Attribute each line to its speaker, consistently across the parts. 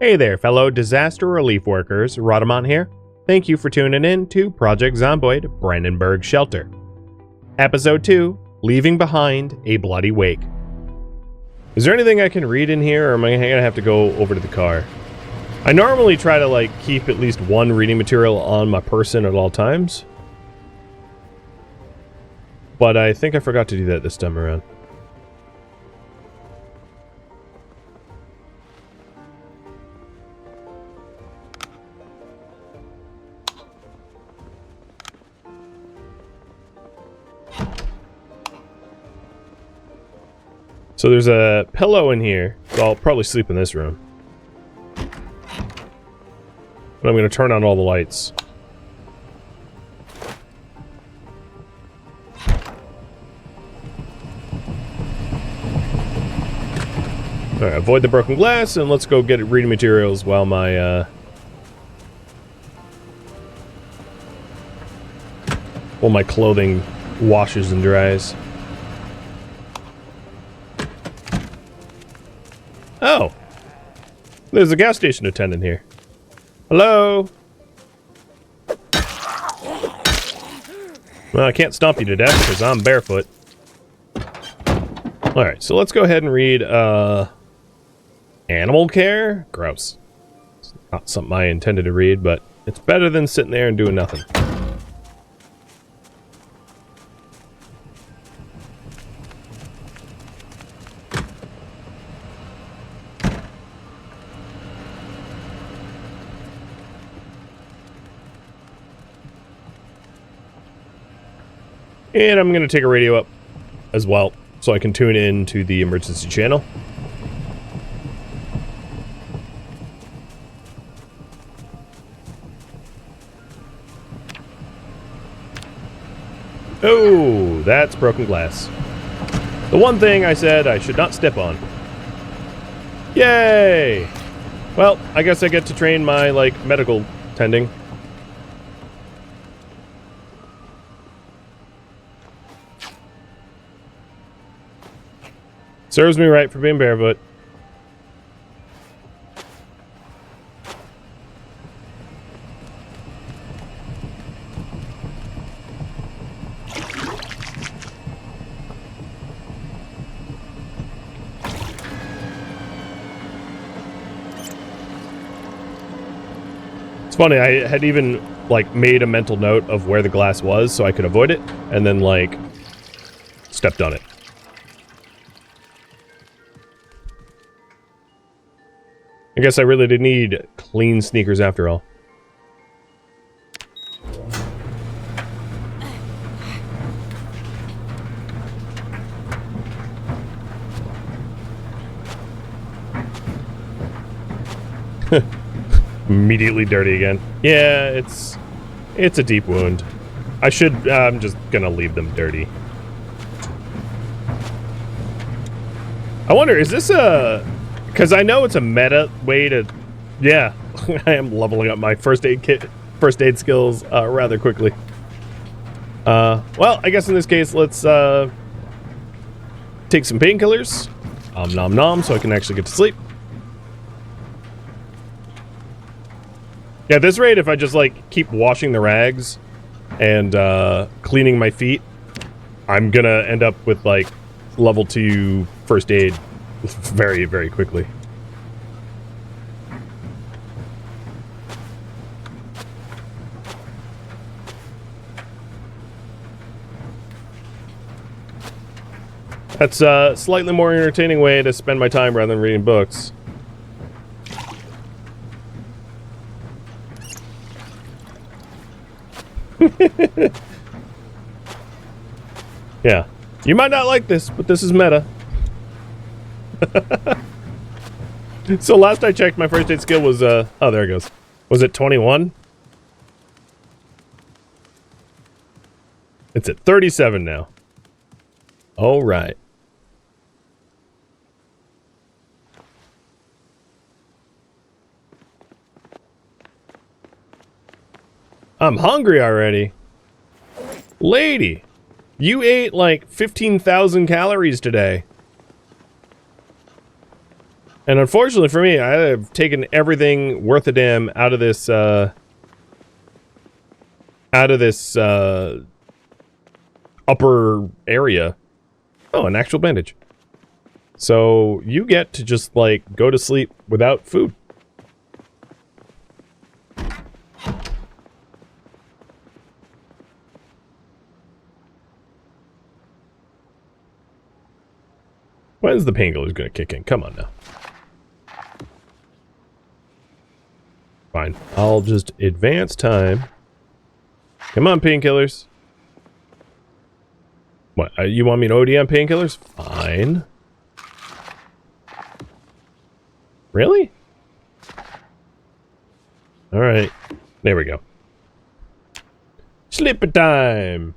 Speaker 1: Hey there, fellow disaster relief workers, Rhadamant here. Thank you for tuning in to Project Zomboid Brandenburg Shelter. Episode 2, Leaving Behind a Bloody Wake. Is there anything I can read in here, or am I gonna have to go over to the car? I normally try to, keep at least one reading material on my person at all times. But I think I forgot to do that this time around. So there's a pillow in here, so I'll probably sleep in this room. But I'm going to turn on all the lights. Alright, avoid the broken glass, and let's go get reading materials while my, clothing washes and dries. Oh! There's a gas station attendant here. Hello? Well, I can't stomp you to death because I'm barefoot. Alright, so let's go ahead and read, animal care? Gross. It's not something I intended to read, but it's better than sitting there and doing nothing. And I'm going to take a radio up as well, so I can tune in to the emergency channel. Oh, that's broken glass. The one thing I said I should not step on. Yay! Well, I guess I get to train my, medical tending. Serves me right for being barefoot. It's funny, I had even, made a mental note of where the glass was so I could avoid it, and then, stepped on it. I guess I really did need clean sneakers after all. Immediately dirty again. Yeah, it's a deep wound. I'm just gonna leave them dirty. I wonder, is this a... Because I know it's a meta way to... Yeah, I am leveling up my first aid skills rather quickly. Well, I guess in this case, let's take some painkillers. Nom nom, so I can actually get to sleep. Yeah, at this rate, if I just, keep washing the rags and cleaning my feet, I'm gonna end up with, level 2 first aid very, very quickly. That's a slightly more entertaining way to spend my time rather than reading books. Yeah. You might not like this, but this is meta. So last I checked, my first aid skill was, oh, there it goes. Was it 21? It's at 37 now. All right. I'm hungry already. Lady, you ate like 15,000 calories today. And unfortunately for me, I have taken everything worth a damn out of this, upper area. Oh, an actual bandage. So you get to just, like, go to sleep without food. When's the painkillers gonna kick in? Come on now. Fine. I'll just advance time. Come on, painkillers. What? You want me to OD on painkillers? Fine. Really? Alright. There we go. Sleep time!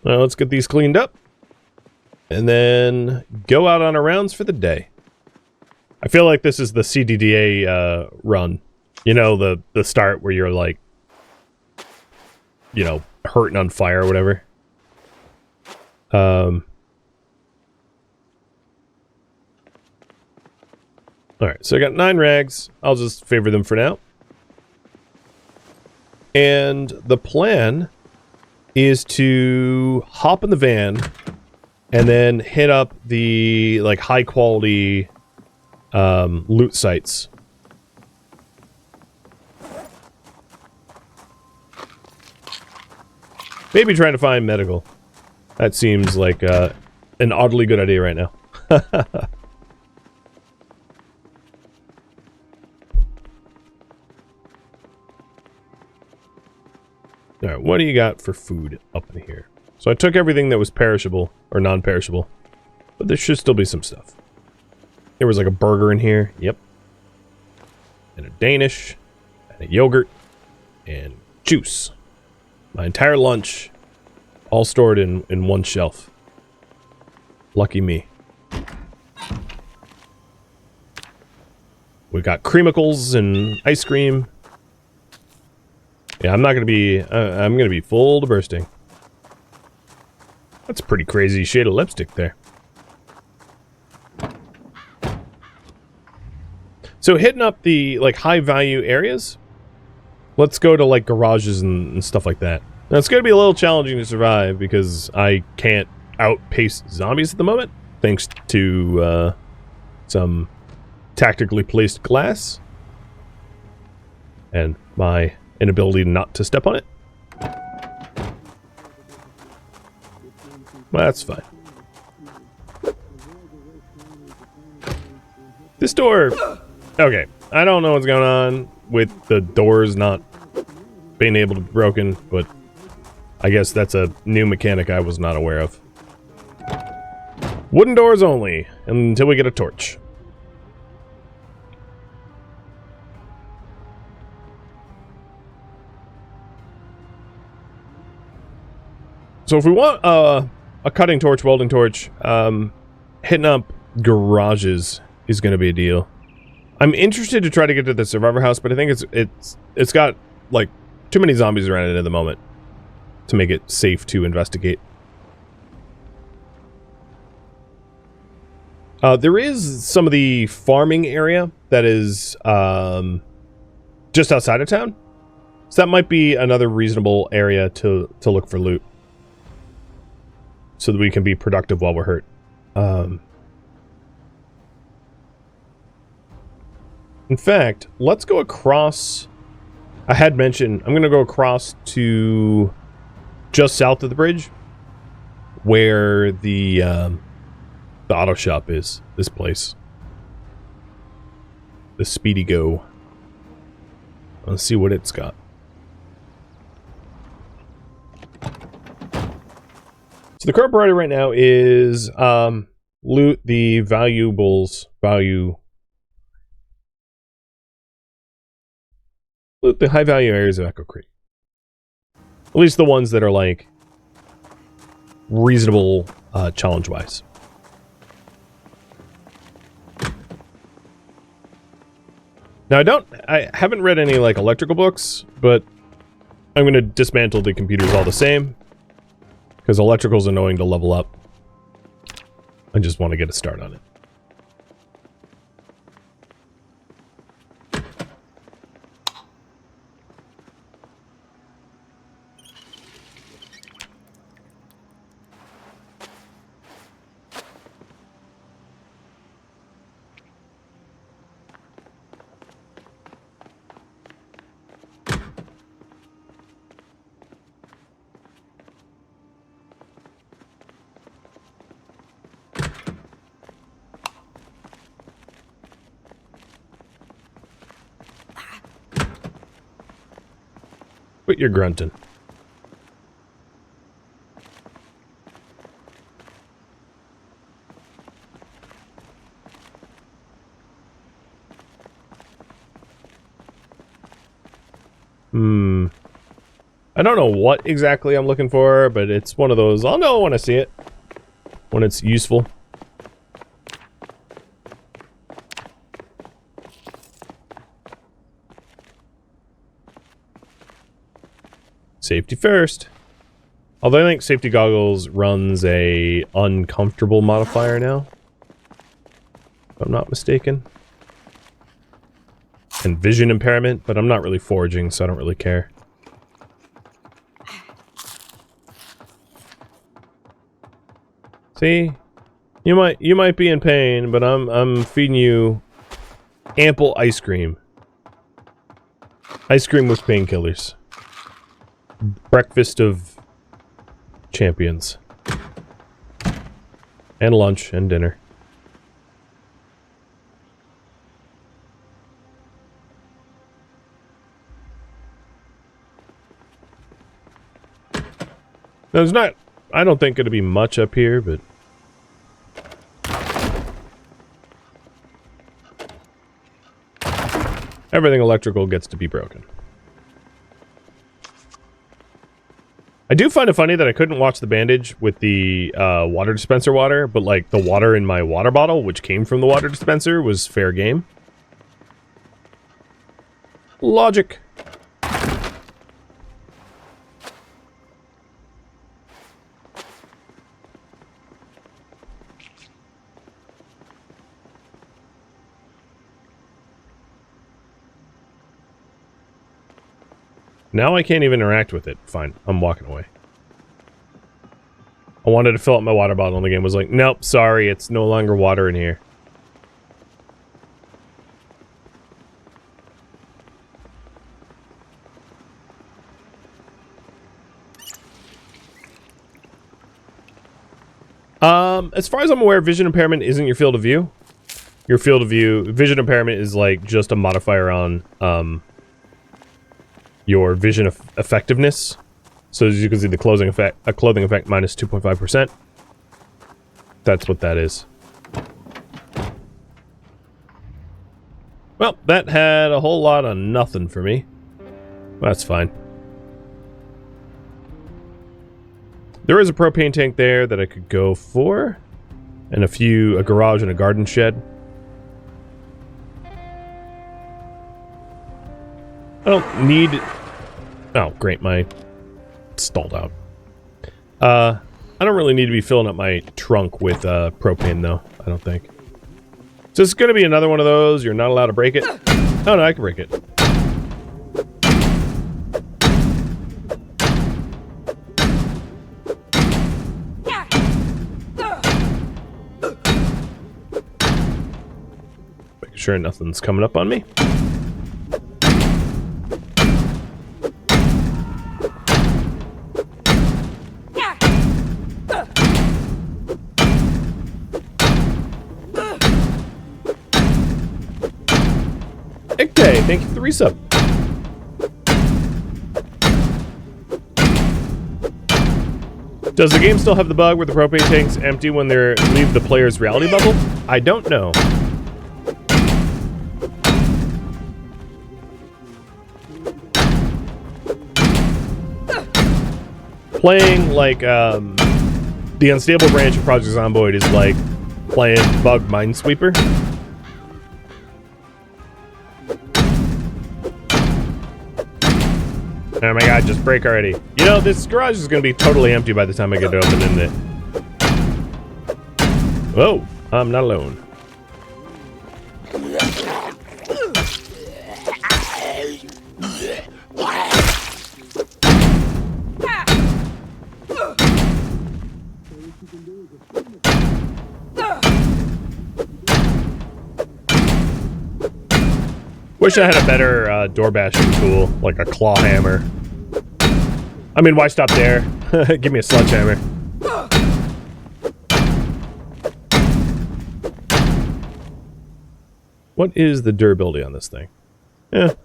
Speaker 1: Well, let's get these cleaned up. And then go out on our rounds for the day. I feel like this is the CDDA run. You know, the start where you're like, you know, hurting on fire or whatever. Alright, so I got 9 rags. I'll just favor them for now. And the plan is to hop in the van and then hit up the, like, high quality loot sites. Maybe trying to find medical. That seems like an oddly good idea right now. Alright, what do you got for food up in here? So I took everything that was perishable, or non-perishable. But there should still be some stuff. There was like a burger in here. Yep. And a Danish. And a yogurt. And juice. My entire lunch. All stored in one shelf. Lucky me. We got creamicles and ice cream. Yeah, I'm not gonna be, I'm gonna be full to bursting. That's a pretty crazy shade of lipstick there. So hitting up the, like, high value areas, let's go to, like, garages and stuff like that. Now, it's gonna be a little challenging to survive because I can't outpace zombies at the moment, thanks to, some tactically placed glass. And my inability not to step on it. Well, that's fine. This door... Okay, I don't know what's going on with the doors not being able to be broken, but I guess that's a new mechanic I was not aware of. Wooden doors only, until we get a torch. So if we want a cutting torch, welding torch, hitting up garages is going to be a deal. I'm interested to try to get to the survivor house, but I think it's got, like, too many zombies around it at the moment to make it safe to investigate. There is some of the farming area that is just outside of town, so that might be another reasonable area to look for loot. So that we can be productive while we're hurt. In fact, let's go across... I had mentioned, I'm going to go across to just south of the bridge, where the auto shop is. This place. The Speedy Go. Let's see what it's got. So the current priority right now is loot the loot the high value areas of Echo Creek. At least the ones that are, like, reasonable challenge wise. Now I haven't read any like electrical books, but I'm going to dismantle the computers all the same because electrical's annoying to level up. I just want to get a start on it. Quit your grunting. I don't know what exactly I'm looking for, but it's one of those, I'll know when I see it. When it's useful. Safety first. Although I think safety goggles runs a uncomfortable modifier now. If I'm not mistaken. And vision impairment, but I'm not really foraging, so I don't really care. See? You might be in pain, but I'm feeding you ample ice cream. Ice cream with painkillers. Breakfast of champions. And lunch and dinner. There's not, I don't think it'll be much up here, but everything electrical gets to be broken. I do find it funny that I couldn't watch the bandage with the water dispenser water, but like the water in my water bottle, which came from the water dispenser, was fair game. Logic. Now I can't even interact with it. Fine, I'm walking away. I wanted to fill up my water bottle and the game was like, nope, sorry, it's no longer water in here. As far as I'm aware, vision impairment isn't your field of view. Your field of view, vision impairment is like just a modifier on, your vision effectiveness. So as you can see, the clothing effect minus 2.5%. That's what that is. Well, that had a whole lot of nothing for me. That's fine. There is a propane tank there that I could go for. And a garage and a garden shed. I don't need... Oh, great, my... stalled out. I don't really need to be filling up my trunk with propane, though. I don't think. So it's going to be another one of those. You're not allowed to break it. Oh, no, I can break it. Making sure nothing's coming up on me. Thank you for the resub. Does the game still have the bug where the propane tanks empty when they leave the player's reality bubble? I don't know. Playing like the unstable branch of Project Zomboid is like playing Bug Minesweeper. Oh my god, just break already. You know, this garage is going to be totally empty by the time I get it open, isn't it? Whoa, I'm not alone. Wish I had a better door bashing tool, like a claw hammer. I mean, why stop there? Give me a sledgehammer. What is the durability on this thing? Half.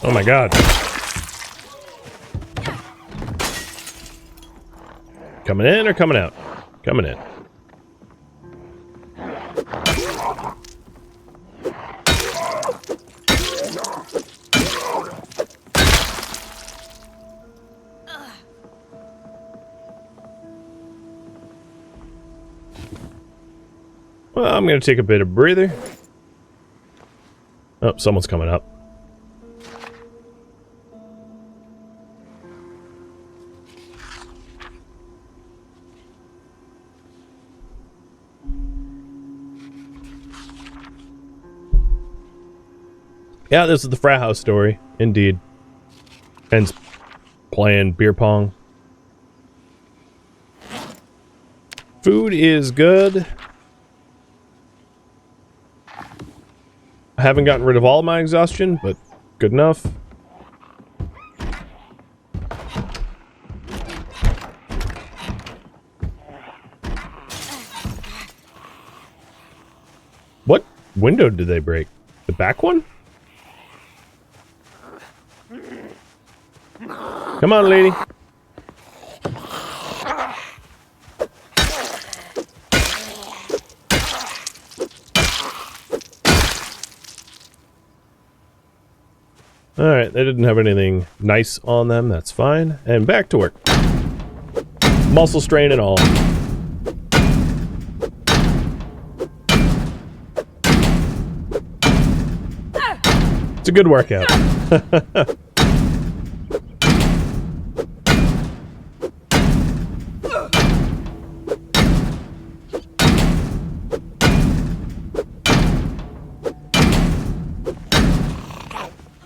Speaker 1: Oh my god. Coming in or coming out? Coming in. Well, I'm going to take a bit of breather. Oh, someone's coming up. Yeah, this is the frat house story, indeed. Hence, playing beer pong. Food is good. I haven't gotten rid of all my exhaustion, but good enough. What window did they break? The back one? Come on, lady. Alright, they didn't have anything nice on them, that's fine. And back to work. Muscle strain and all. It's a good workout.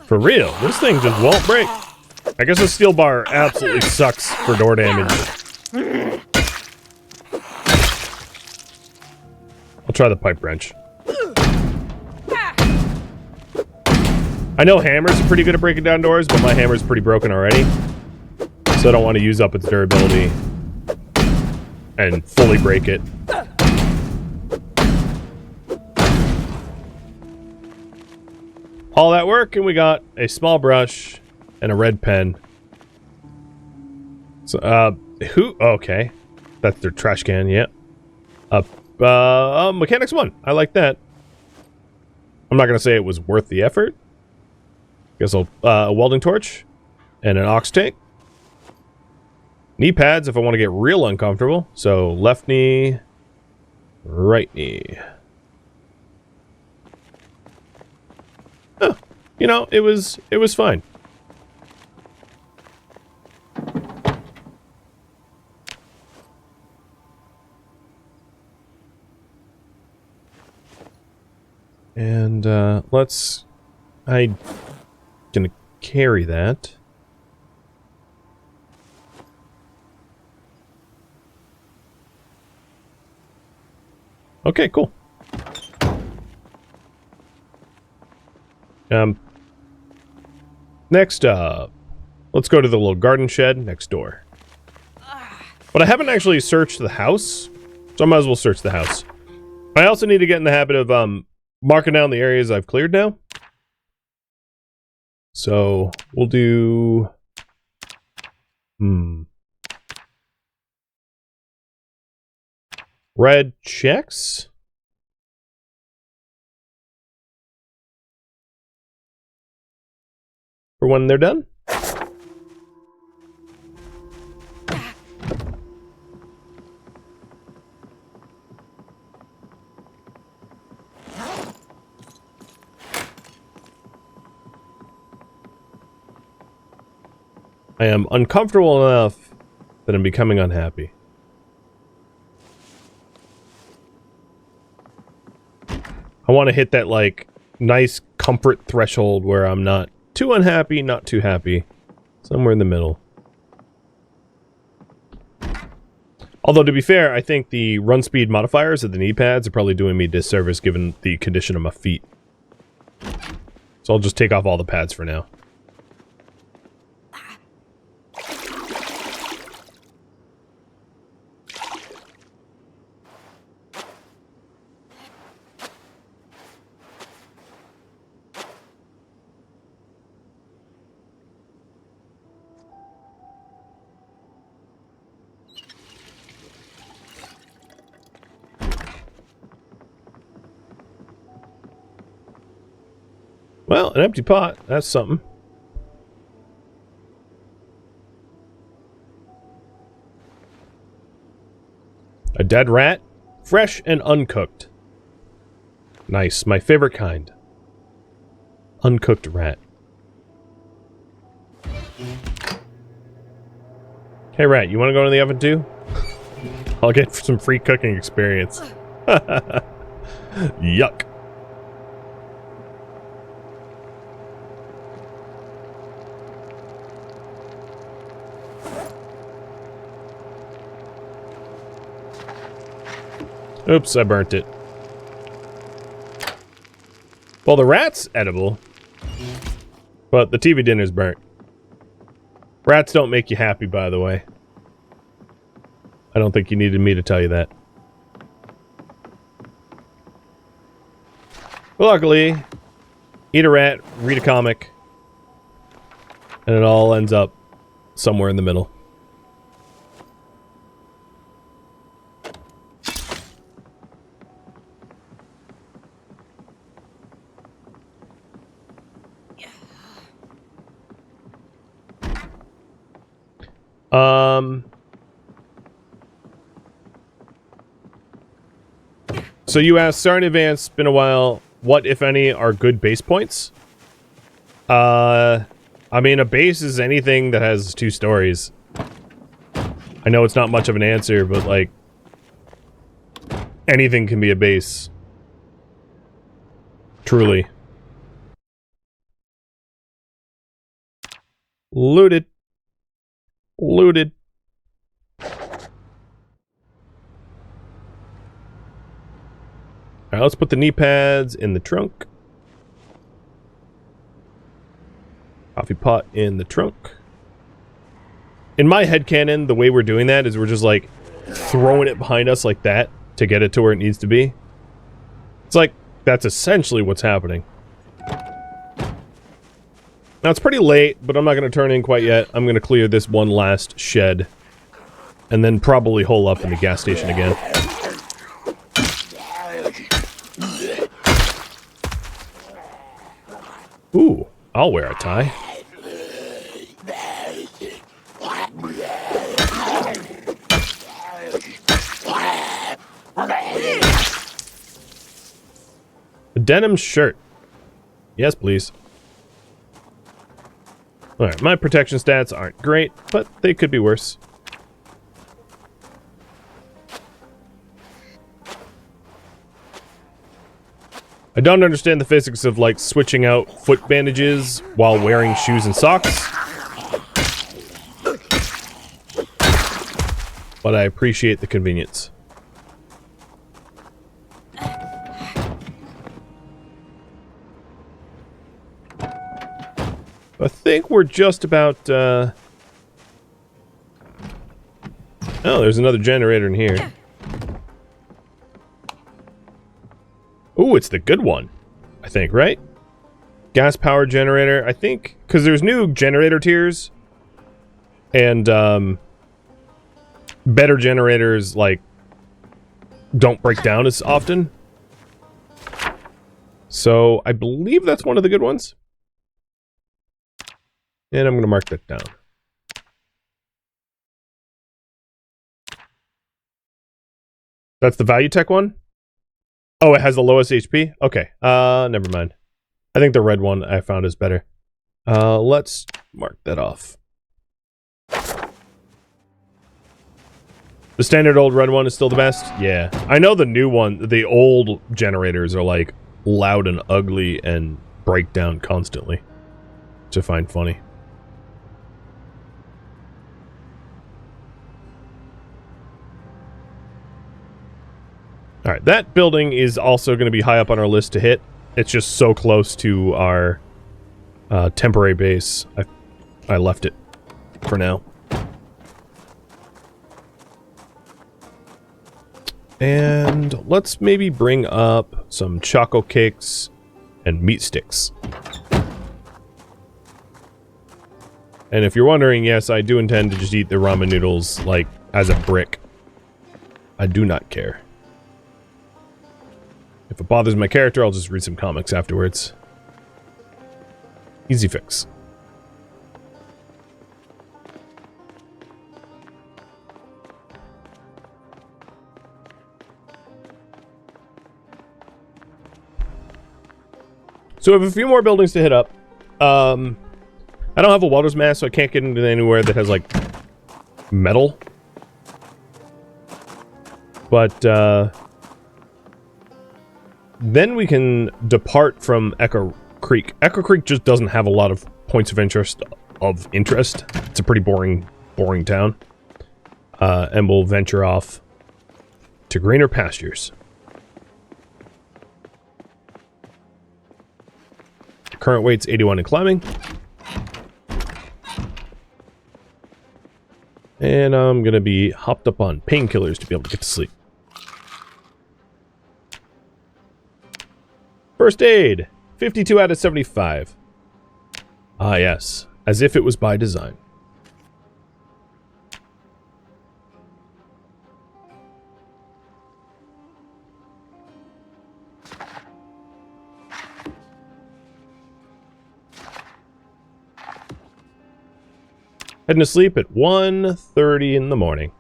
Speaker 1: For real, this thing just won't break. I guess the steel bar absolutely sucks for door damage. I'll try the pipe wrench. I know hammers are pretty good at breaking down doors, but my hammer's pretty broken already. So I don't want to use up its durability and fully break it. All that work, and we got a small brush and a red pen. So, okay. That's their trash can, yeah. Mechanics 1. I like that. I'm not gonna say it was worth the effort. Guess I'll, a welding torch and an ox tank. Knee pads if I want to get real uncomfortable. So, left knee, right knee. Huh. You know, it was fine. And I'm gonna carry that. Okay, cool. Next up, let's go to the little garden shed next door. But I haven't actually searched the house, so I might as well search the house. I also need to get in the habit of marking down the areas I've cleared now. So we'll do red checks. for when they're done. I am uncomfortable enough that I'm becoming unhappy. I want to hit that, like, nice comfort threshold where I'm not too unhappy, not too happy. Somewhere in the middle. Although, to be fair, I think the run speed modifiers of the knee pads are probably doing me a disservice given the condition of my feet. So I'll just take off all the pads for now. Well, an empty pot, that's something. A dead rat, fresh and uncooked. Nice, my favorite kind. Uncooked rat. Hey rat, you want to go in the oven too? I'll get some free cooking experience. Yuck. Oops, I burnt it. Well, the rat's edible, but the TV dinner's burnt. Rats don't make you happy, by the way. I don't think you needed me to tell you that. But luckily, eat a rat, read a comic, and it all ends up somewhere in the middle. So you asked, sorry in advance, been a while, what, if any, are good base points? I mean, a base is anything that has 2 stories. I know it's not much of an answer, but, like, anything can be a base. Truly. Looted. Looted. Alright, let's put the knee pads in the trunk. Coffee pot in the trunk. In my headcanon, the way we're doing that is we're just, like, throwing it behind us like that to get it to where it needs to be. It's like, that's essentially what's happening. Now, it's pretty late, but I'm not going to turn in quite yet. I'm going to clear this one last shed. And then probably hole up in the gas station again. Ooh, I'll wear a tie. A denim shirt. Yes, please. Alright, my protection stats aren't great, but they could be worse. I don't understand the physics of, like, switching out foot bandages while wearing shoes and socks. But I appreciate the convenience. I think we're just about, Oh, there's another generator in here. Ooh, it's the good one, I think, right? Gas power generator, I think, because there's new generator tiers. And, better generators, like, don't break down as often. So, I believe that's one of the good ones. And I'm going to mark that down. That's the value tech one? Oh, it has the lowest HP? Okay. Never mind. I think the red one I found is better. Let's mark that off. The standard old red one is still the best? Yeah. I know the new one, the old generators are like loud and ugly and break down constantly, which I find funny. Alright, that building is also going to be high up on our list to hit. It's just so close to our temporary base. I left it for now. And let's maybe bring up some choco cakes and meat sticks. And if you're wondering, yes, I do intend to just eat the ramen noodles, like, as a brick. I do not care. If it bothers my character, I'll just read some comics afterwards. Easy fix. So we have a few more buildings to hit up. I don't have a welder's mask, so I can't get into anywhere that has, like, metal. But, then we can depart from Echo Creek. Echo Creek just doesn't have a lot of points of interest. It's a pretty boring town. And we'll venture off to greener pastures. Current weight's 81 and climbing. And I'm gonna be hopped up on painkillers to be able to get to sleep. First aid! 52 out of 75. Ah, yes. As if it was by design. Heading to sleep at 1:30 in the morning.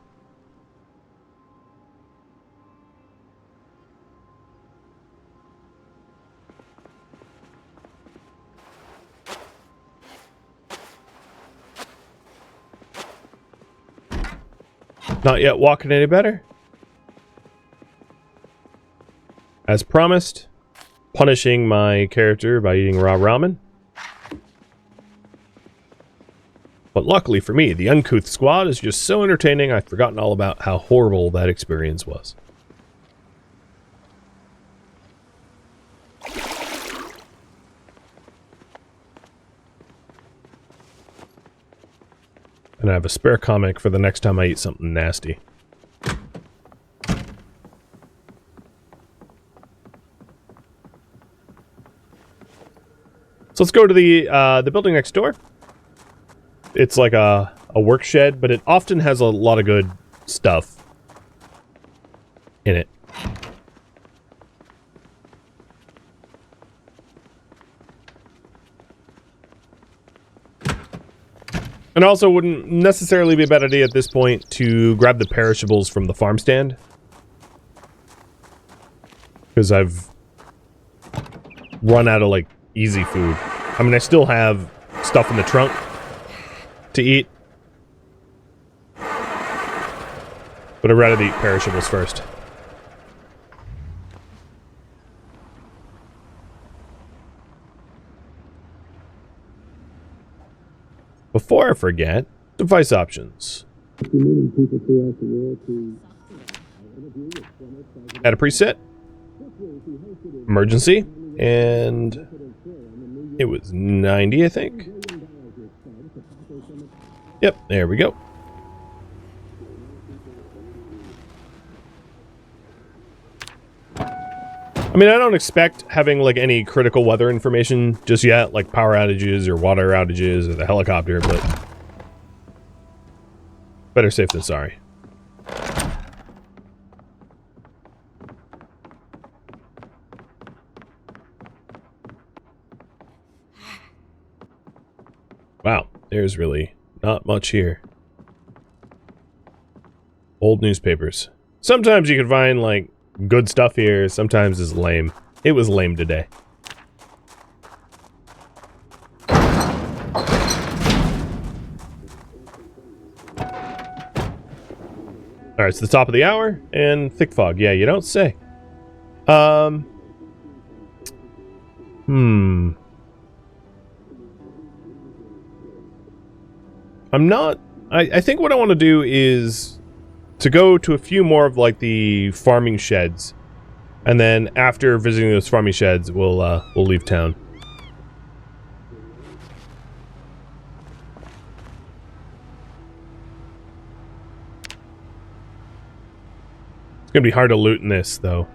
Speaker 1: Not yet walking any better. As promised, punishing my character by eating raw ramen. But luckily for me, the uncouth squad is just so entertaining, I've forgotten all about how horrible that experience was. And I have a spare comic for the next time I eat something nasty. So let's go to the building next door. It's like a work shed, but it often has a lot of good stuff in it. And also wouldn't necessarily be a bad idea at this point to grab the perishables from the farm stand. Because I've run out of, like, easy food. I mean, I still have stuff in the trunk to eat. But I'd rather eat perishables first. Before I forget, device options. Add a preset. Emergency. And it was 90, I think. Yep, there we go. I mean, I don't expect having, like, any critical weather information just yet, like power outages or water outages or the helicopter, but better safe than sorry. Wow, there's really not much here. Old newspapers. Sometimes you can find, like, good stuff here. Sometimes it's lame. It was lame today. Alright, it's the top of the hour, and thick fog. Yeah, you don't say. I'm not... I think what I want to do is to go to a few more of, like, the farming sheds. And then, after visiting those farming sheds, we'll leave town. It's gonna be hard to loot in this, though.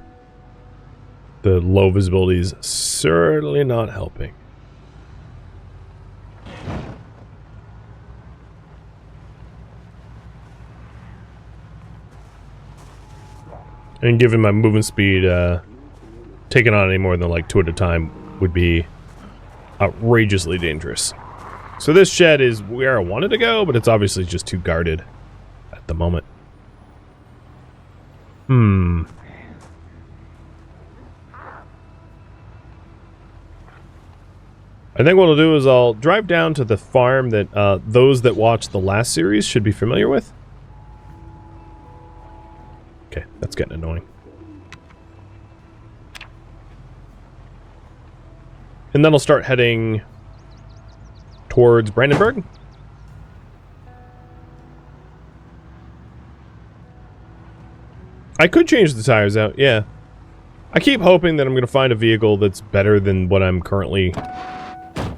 Speaker 1: The low visibility is certainly not helping. And given my movement speed, taking on any more than like 2 at a time would be outrageously dangerous. So this shed is where I wanted to go, but it's obviously just too guarded at the moment. I think what I'll do is I'll drive down to the farm that those that watched the last series should be familiar with. Okay, that's getting annoying. And then I'll start heading towards Brandenburg. I could change the tires out, yeah. I keep hoping that I'm going to find a vehicle that's better than what I'm currently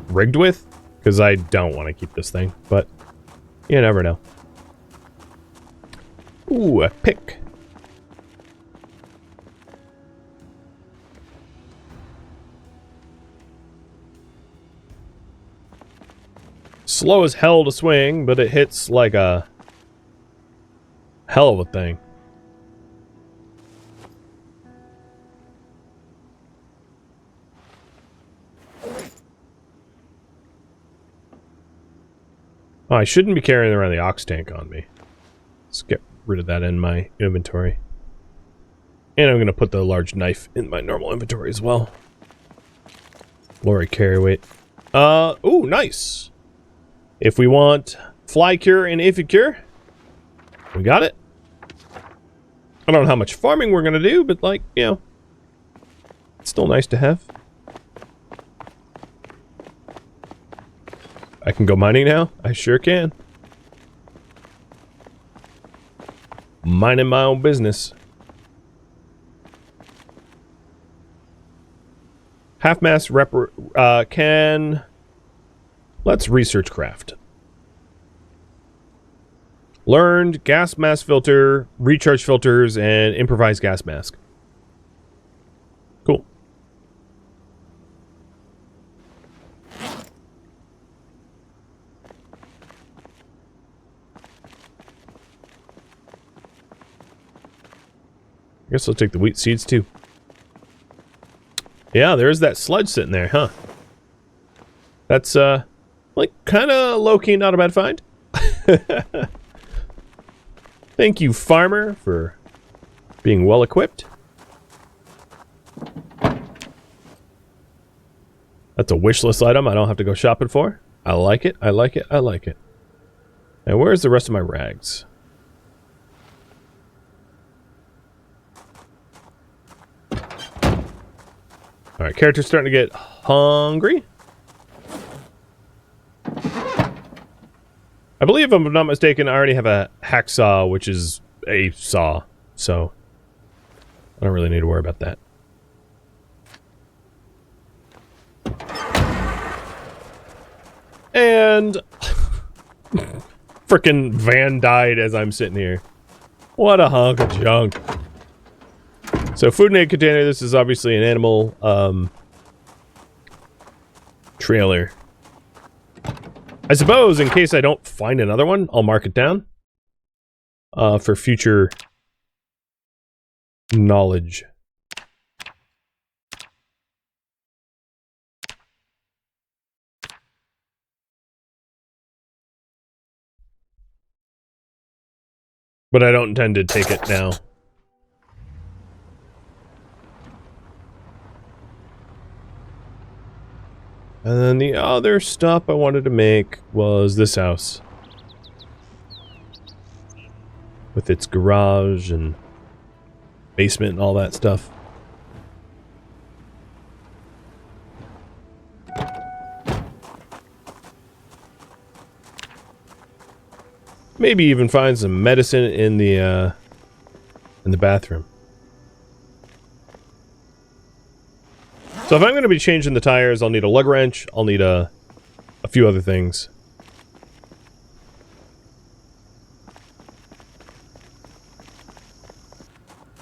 Speaker 1: rigged with, because I don't want to keep this thing, but you never know. Ooh, a pick. Slow as hell to swing, but it hits like a hell of a thing. Oh, I shouldn't be carrying around the ox tank on me. Let's get rid of that in my inventory. And I'm going to put the large knife in my normal inventory as well. Lorry carry weight. Ooh, nice. If we want fly cure and aphid cure, we got it. I don't know how much farming we're going to do, but like, you know, it's still nice to have. I can go mining now? I sure can. Minding my own business. Half-mass can... Let's research craft. Learned gas mask filter, recharge filters, and improvised gas mask. Cool. I guess I'll take the wheat seeds too. Yeah, there's that sludge sitting there, huh? That's, like, kind of low-key not a bad find. Thank you, farmer, for being well-equipped. That's a wish list item I don't have to go shopping for. I like it, I like it, I like it. And where's the rest of my rags? Alright, character's starting to get hungry. I believe, if I'm not mistaken, I already have a hacksaw, which is a saw, so I don't really need to worry about that. And frickin' van died as I'm sitting here. What a hunk of junk. So food and aid container, this is obviously an animal trailer. I suppose in case I don't find another one, I'll mark it down for future knowledge. But I don't intend to take it now. And then the other stop I wanted to make was this house. With its garage and basement and all that stuff. Maybe even find some medicine in the bathroom. So if I'm going to be changing the tires, I'll need a lug wrench. I'll need a few other things.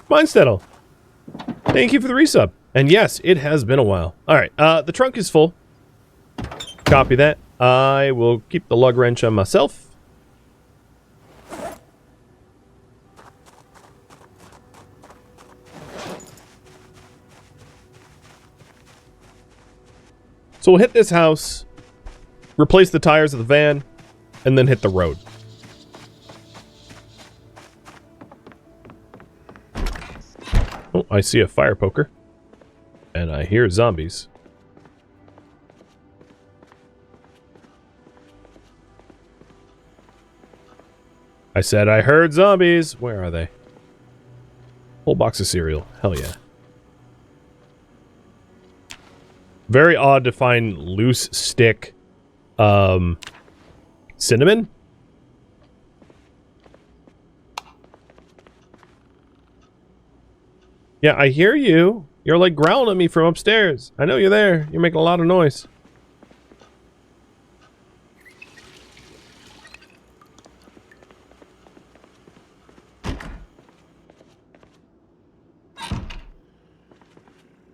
Speaker 1: Mindsettle, thank you for the resub. And yes, it has been a while. Alright, the trunk is full. Copy that. I will keep the lug wrench on myself. So we'll hit this house, replace the tires of the van, and then hit the road. Oh, I see a fire poker. And I hear zombies. I said I heard zombies! Where are they? Whole box of cereal. Hell yeah. Very odd to find loose stick, cinnamon? Yeah, I hear you. You're like growling at me from upstairs. I know you're there. You're making a lot of noise.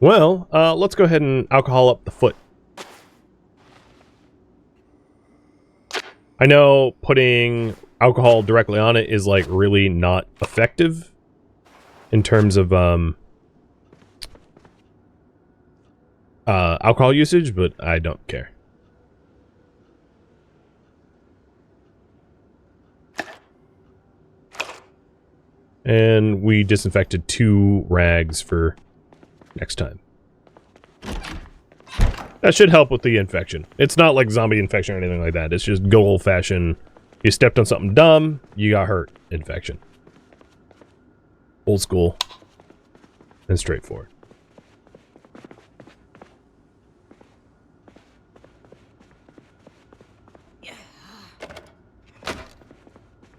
Speaker 1: Well, let's go ahead and alcohol up the foot. I know putting alcohol directly on it is like really not effective in terms of alcohol usage, but I don't care. And we disinfected 2 rags for next time. That should help with the infection. It's not like zombie infection or anything like that. It's just good old-fashioned, you stepped on something dumb, you got hurt infection. Old school and straightforward.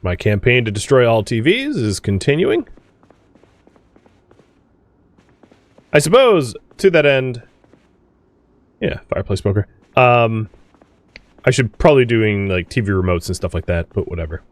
Speaker 1: My campaign to destroy all TVs is continuing. I suppose, to that end... Yeah, fireplace poker. I should probably doing, like, TV remotes and stuff like that, but whatever.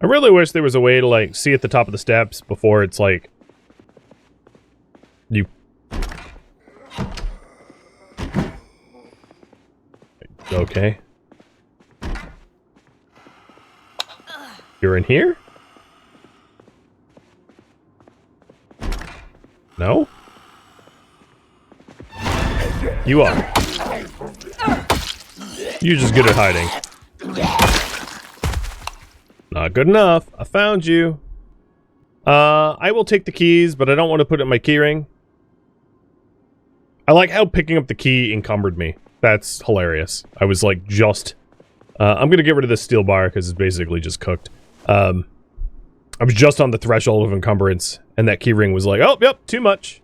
Speaker 1: I really wish there was a way to, like, see at the top of the steps before it's, like... You... Okay. You're in here? No? You are. You're just good at hiding. Not good enough. I found you. I will take the keys, but I don't want to put it in my keyring. I like how picking up the key encumbered me. That's hilarious. I was like just... I'm gonna get rid of this steel bar because it's basically just cooked. I was just on the threshold of encumbrance, and that keyring was like, oh, yep, too much.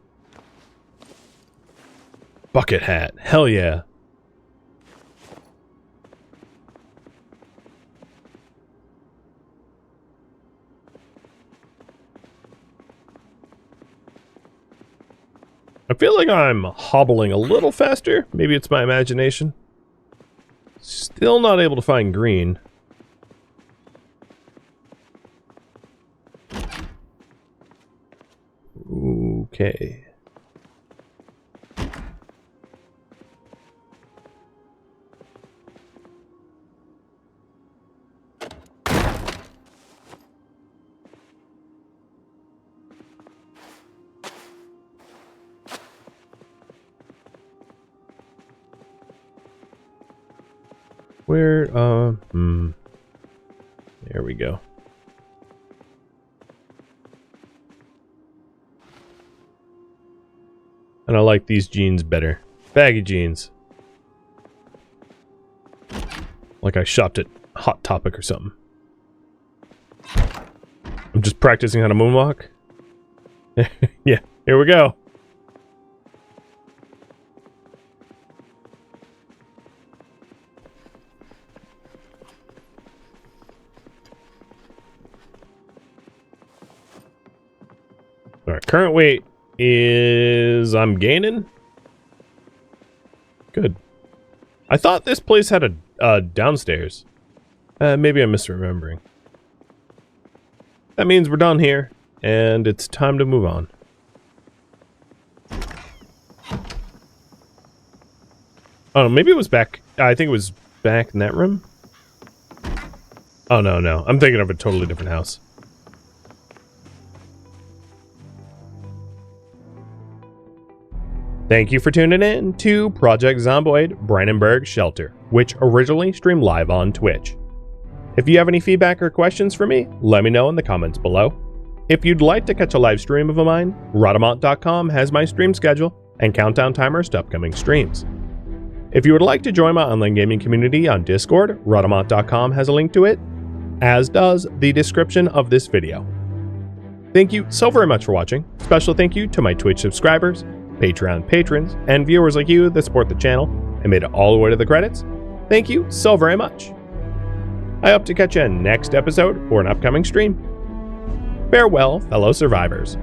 Speaker 1: Bucket hat. Hell yeah. I feel like I'm hobbling a little faster. Maybe it's my imagination. Still not able to find green. Okay. Where, there we go. And I like these jeans better. Baggy jeans. Like I shopped at Hot Topic or something. I'm just practicing how to moonwalk. Yeah, here we go. Alright, current weight is... I'm gaining? Good. I thought this place had a downstairs. Maybe I'm misremembering. That means we're done here, and it's time to move on. Oh, maybe it was back... I think it was back in that room? Oh, no. I'm thinking of a totally different house. Thank you for tuning in to Project Zomboid Brandenburg Shelter, which originally streamed live on Twitch. If you have any feedback or questions for me, let me know in the comments below. If you'd like to catch a live stream of mine, Rhadamant.com has my stream schedule and countdown timers to upcoming streams. If you would like to join my online gaming community on Discord, Rhadamant.com has a link to it, as does the description of this video. Thank you so very much for watching. Special thank you to my Twitch subscribers, Patreon patrons, and viewers like you that support the channel and made it all the way to the credits. Thank you so very much. I hope to catch you in next episode or an upcoming stream. Farewell, fellow survivors.